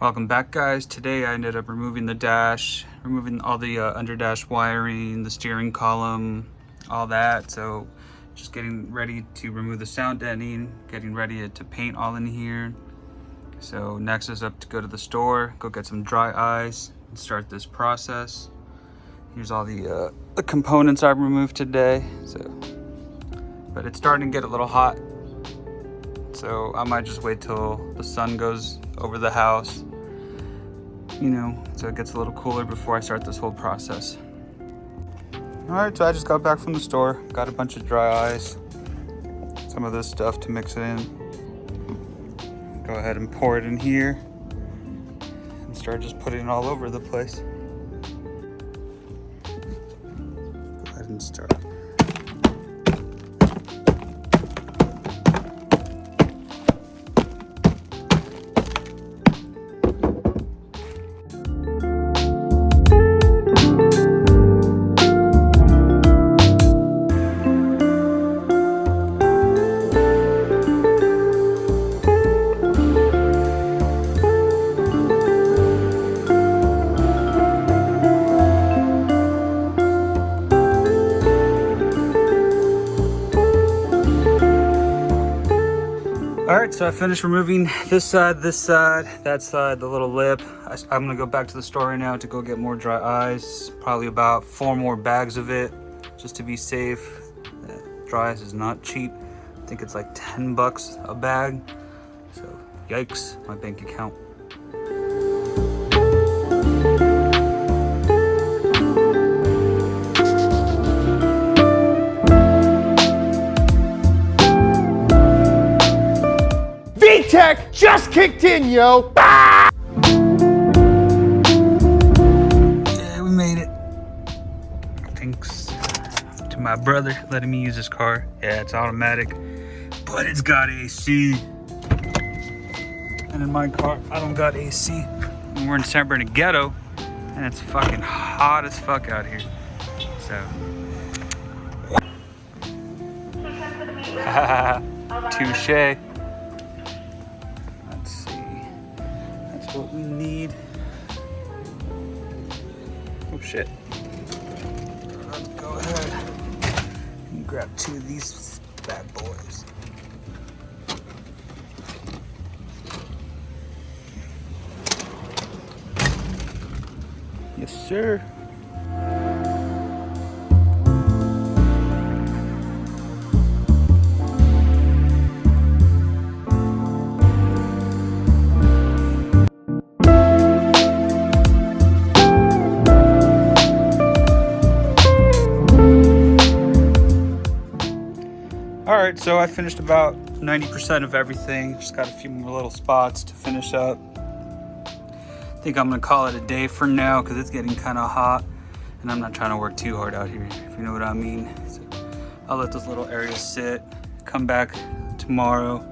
Welcome back, guys. Today I ended up removing the dash, removing all the under dash wiring, the steering column, all that. So just getting ready to remove the sound deadening, getting ready to paint all in here. So next is up to go to the store, go get some dry ice and start this process. Here's all the components I've removed today. But it's starting to get a little hot. So I might just wait till the sun goes over the house, so it gets a little cooler before I start this whole process. All right, so I just got back from the store, got a bunch of dry ice, some of this stuff to mix it in. Go ahead and pour it in here and start just putting it all over the place. Go ahead and start. All right, so I finished removing this side, that side, the little lip. I'm gonna go back to the store right now to go get more dry ice, probably about 4 more bags of it, just to be safe. Dry ice is not cheap. I think it's like 10 bucks a bag. So yikes, my bank account. V-Tech just kicked in, yo! Yeah, we made it. Thanks to my brother letting me use his car. Yeah, it's automatic, but it's got AC. And in my car, I don't got AC. And we're in San Bernardino, and it's fucking hot as fuck out here. So. Touche. What we need. Oh shit. Let's go ahead and grab 2 of these bad boys. Yes, sir. All right, so I finished about 90% of everything. Just got a few more little spots to finish up. I think I'm gonna call it a day for now because it's getting kind of hot and I'm not trying to work too hard out here, if you know what I mean. So I'll let those little areas sit, come back tomorrow,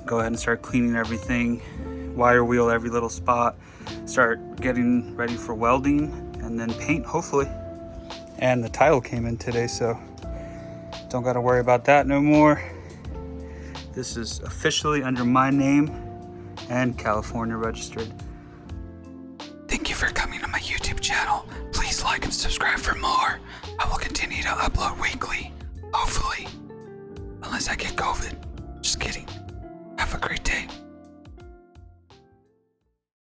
go ahead and start cleaning everything, wire wheel every little spot, start getting ready for welding and then paint, hopefully. And the title came in today, so don't gotta worry about that no more. This is officially under my name and California registered. Thank you for coming to my YouTube channel. Please like and subscribe for more. I will continue to upload weekly, hopefully. Unless I get COVID. Just kidding. Have a great day.